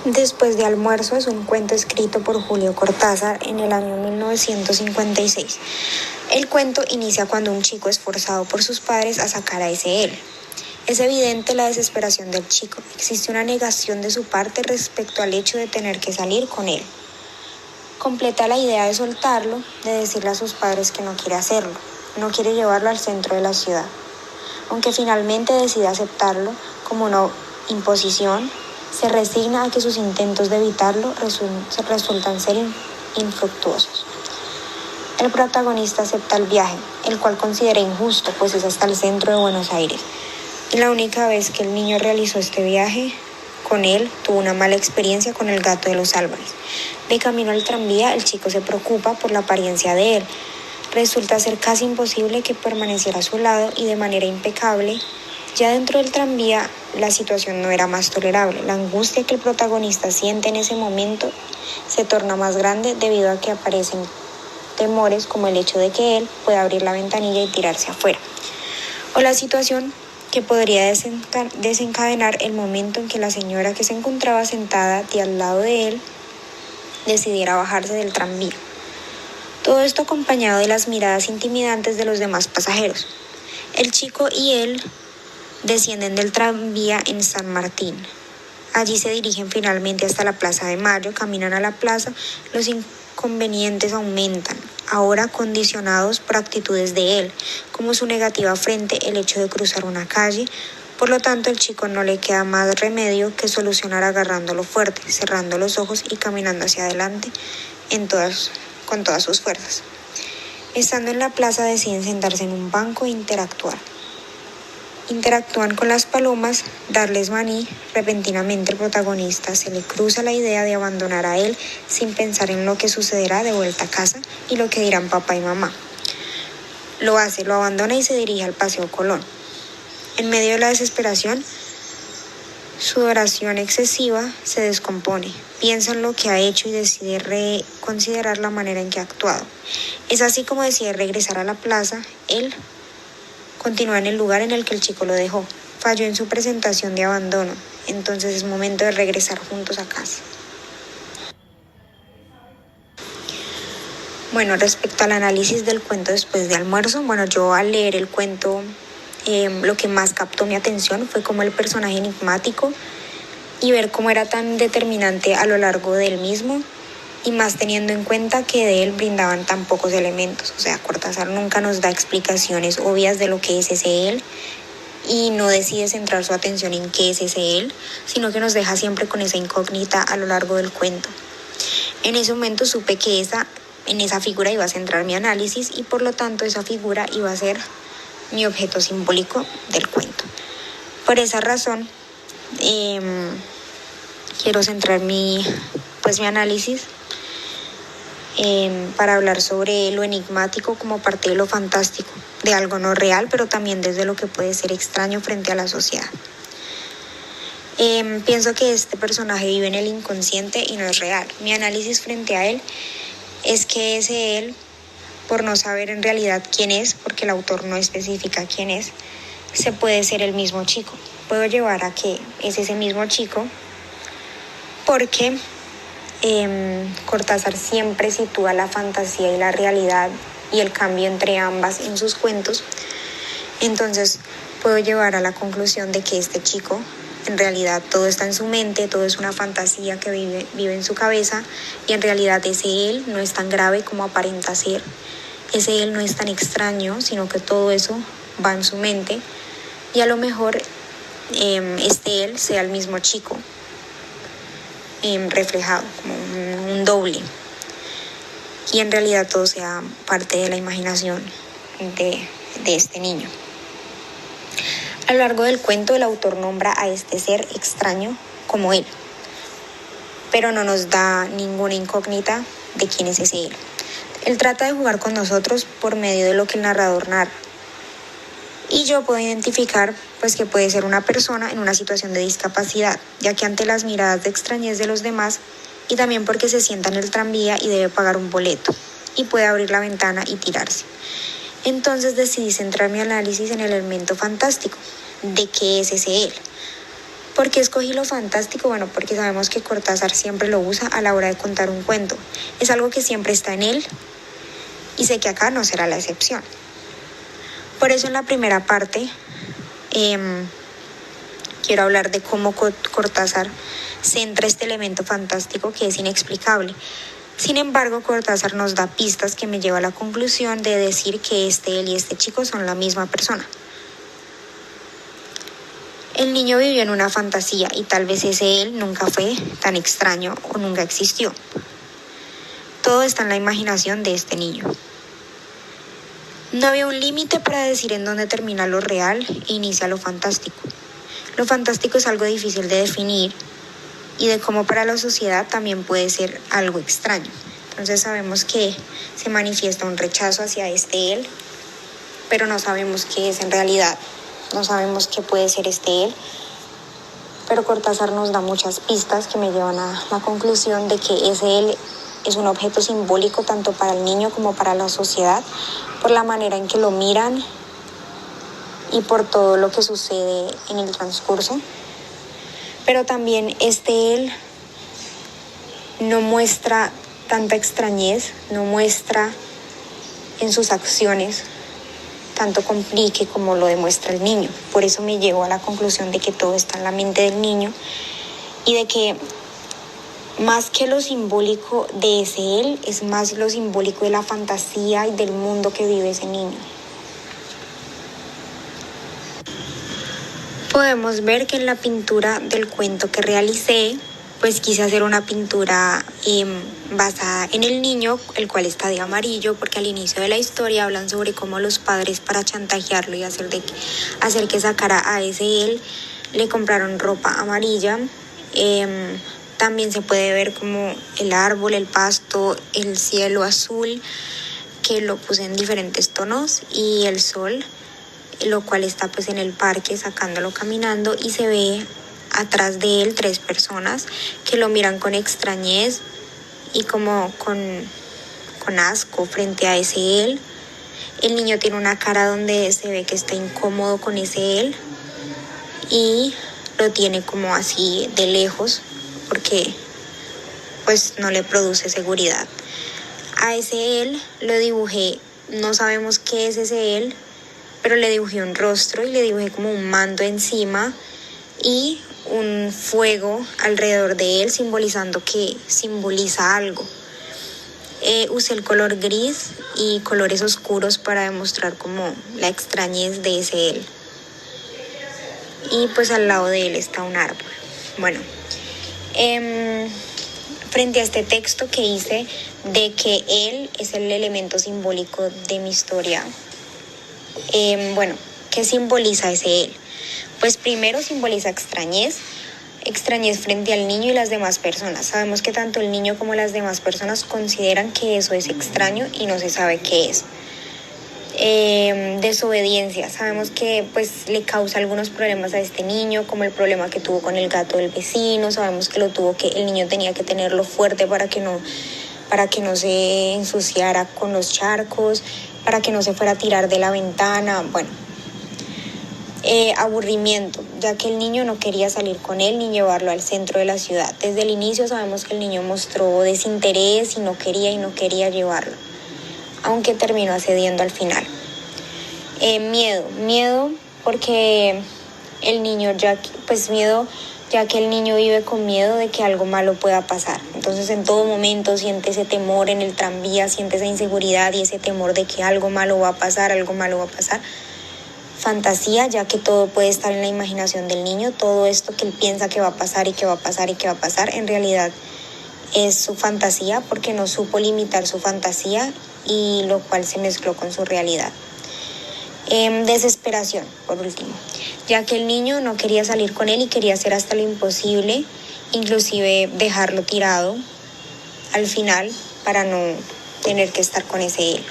Después de almuerzo es un cuento escrito por Julio Cortázar en el año 1956. El cuento inicia cuando un chico es forzado por sus padres a sacar a ese él. Es evidente la desesperación del chico. Existe una negación de su parte respecto al hecho de tener que salir con él. Completa la idea de soltarlo, de decirle a sus padres que no quiere hacerlo, no quiere llevarlo al centro de la ciudad. Aunque finalmente decide aceptarlo como una imposición, se resigna a que sus intentos de evitarlo resultan ser infructuosos. El protagonista acepta el viaje, el cual considera injusto, pues es hasta el centro de Buenos Aires. Y la única vez que el niño realizó este viaje con él, tuvo una mala experiencia con el gato de los Álvarez. De camino al tranvía, el chico se preocupa por la apariencia de él. Resulta ser casi imposible que permaneciera a su lado y de manera impecable. Ya dentro del tranvía, la situación no era más tolerable. La angustia que el protagonista siente en ese momento se torna más grande debido a que aparecen temores como el hecho de que él pueda abrir la ventanilla y tirarse afuera. O la situación que podría desencadenar el momento en que la señora que se encontraba sentada al lado de él decidiera bajarse del tranvía. Todo esto acompañado de las miradas intimidantes de los demás pasajeros. El chico y él descienden del tranvía en San Martín. Allí se dirigen finalmente hasta la Plaza de Mayo, caminan a la plaza, los inconvenientes aumentan, ahora condicionados por actitudes de él, como su negativa frente el hecho de cruzar una calle. Por lo tanto, al chico no le queda más remedio que solucionar agarrándolo fuerte, cerrando los ojos y caminando hacia adelante con todas sus fuerzas. Estando en la plaza deciden sentarse en un banco e interactuar. Interactúan con las palomas, darles maní. Repentinamente el protagonista se le cruza la idea de abandonar a él sin pensar en lo que sucederá de vuelta a casa y lo que dirán papá y mamá. Lo hace, lo abandona y se dirige al Paseo Colón. En medio de la desesperación, su oración excesiva se descompone, piensa en lo que ha hecho y decide reconsiderar la manera en que ha actuado. Es así como decide regresar a la plaza. Él continúa en el lugar en el que el chico lo dejó. Falló en su presentación de abandono. Entonces es momento de regresar juntos a casa. Bueno, respecto al análisis del cuento después de almuerzo, yo al leer el cuento, lo que más captó mi atención fue como el personaje enigmático y ver cómo era tan determinante a lo largo del mismo, y más teniendo en cuenta que de él brindaban tan pocos elementos. O sea, Cortázar nunca nos da explicaciones obvias de lo que es ese él y no decide centrar su atención en qué es ese él, sino que nos deja siempre con esa incógnita a lo largo del cuento. En ese momento supe que en esa figura iba a centrar mi análisis y por lo tanto esa figura iba a ser mi objeto simbólico del cuento. Por esa razón, quiero centrar mi análisis para hablar sobre lo enigmático como parte de lo fantástico, de algo no real, pero también desde lo que puede ser extraño frente a la sociedad. Pienso que este personaje vive en el inconsciente y no es real. Mi análisis frente a él es que ese él, por no saber en realidad quién es, porque el autor no especifica quién es, se puede ser el mismo chico. Puedo llevar a que es ese mismo chico porque Cortázar siempre sitúa la fantasía y la realidad y el cambio entre ambas en sus cuentos. Entonces puedo llevar a la conclusión de que este chico, en realidad todo está en su mente, todo es una fantasía que vive en su cabeza, y en realidad ese él no es tan grave como aparenta ser. Ese él no es tan extraño, sino que todo eso va en su mente, y a lo mejor este él sea el mismo chico, reflejado como un doble, y en realidad todo sea parte de la imaginación de este niño. A lo largo del cuento el autor nombra a este ser extraño como él, pero no nos da ninguna incógnita de quién es ese él. Él trata de jugar con nosotros por medio de lo que el narrador narra, y yo puedo identificar que puede ser una persona en una situación de discapacidad, ya que ante las miradas de extrañez de los demás, y también porque se sienta en el tranvía y debe pagar un boleto y puede abrir la ventana y tirarse. Entonces decidí centrar mi análisis en el elemento fantástico de qué es ese él, ¿Por qué escogí lo fantástico? Bueno, porque sabemos que Cortázar siempre lo usa a la hora de contar un cuento. Es algo que siempre está en él y sé que acá no será la excepción. Por eso en la primera parte quiero hablar de cómo Cortázar centra este elemento fantástico que es inexplicable. Sin embargo, Cortázar nos da pistas que me lleva a la conclusión de decir que él y este chico son la misma persona. El niño vivió en una fantasía y tal vez ese él nunca fue tan extraño o nunca existió. Todo está en la imaginación de este niño. No había un límite para decir en dónde termina lo real e inicia lo fantástico. Lo fantástico es algo difícil de definir y de cómo para la sociedad también puede ser algo extraño. Entonces sabemos que se manifiesta un rechazo hacia este él, pero no sabemos qué es en realidad. No sabemos qué puede ser este él, pero Cortázar nos da muchas pistas que me llevan a la conclusión de que ese él es un objeto simbólico tanto para el niño como para la sociedad, por la manera en que lo miran y por todo lo que sucede en el transcurso. Pero también este él no muestra tanta extrañez, no muestra en sus acciones tanto complique como lo demuestra el niño. Por eso me llevo a la conclusión de que todo está en la mente del niño y de que más que lo simbólico de ese él, es más lo simbólico de la fantasía y del mundo que vive ese niño. Podemos ver que en la pintura del cuento que realicé, pues quise hacer una pintura basada en el niño, el cual está de amarillo, porque al inicio de la historia hablan sobre cómo los padres, para chantajearlo y hacer que sacara a ese él, le compraron ropa amarilla. También se puede ver como el árbol, el pasto, el cielo azul, que lo puse en diferentes tonos, y el sol, lo cual está pues en el parque sacándolo caminando, y se ve atrás de él 3 personas que lo miran con extrañez y como con asco frente a ese él. El niño tiene una cara donde se ve que está incómodo con ese él y lo tiene como así de lejos porque pues no le produce seguridad. A ese él lo dibujé, no sabemos qué es ese él, pero le dibujé un rostro y le dibujé como un mando encima y un fuego alrededor de él, simbolizando que simboliza algo. Usé el color gris y colores oscuros para demostrar como la extrañez de ese él. Y pues al lado de él está un árbol. Bueno, frente a este texto que hice de que él es el elemento simbólico de mi historia, ¿qué simboliza ese él? Pues primero simboliza extrañez frente al niño y las demás personas. Sabemos que tanto el niño como las demás personas consideran que eso es extraño y no se sabe qué es. Desobediencia. Sabemos que pues le causa algunos problemas a este niño, como el problema que tuvo con el gato del vecino. Sabemos que el niño tenía que tenerlo fuerte para que no se ensuciara con los charcos, para que no se fuera a tirar de la ventana. Bueno, aburrimiento, ya que el niño no quería salir con él ni llevarlo al centro de la ciudad. Desde el inicio sabemos que el niño mostró desinterés y no quería llevarlo, aunque terminó accediendo al final. Miedo porque el niño ya que el niño vive con miedo de que algo malo pueda pasar. Entonces en todo momento siente ese temor en el tranvía, siente esa inseguridad y ese temor de que algo malo va a pasar. Fantasía, ya que todo puede estar en la imaginación del niño. Todo esto que él piensa que va a pasar y que va a pasar y que va a pasar, en realidad es su fantasía, porque no supo limitar su fantasía y lo cual se mezcló con su realidad. Desesperación, por último, ya que el niño no quería salir con él y quería hacer hasta lo imposible, inclusive dejarlo tirado al final para no tener que estar con ese él.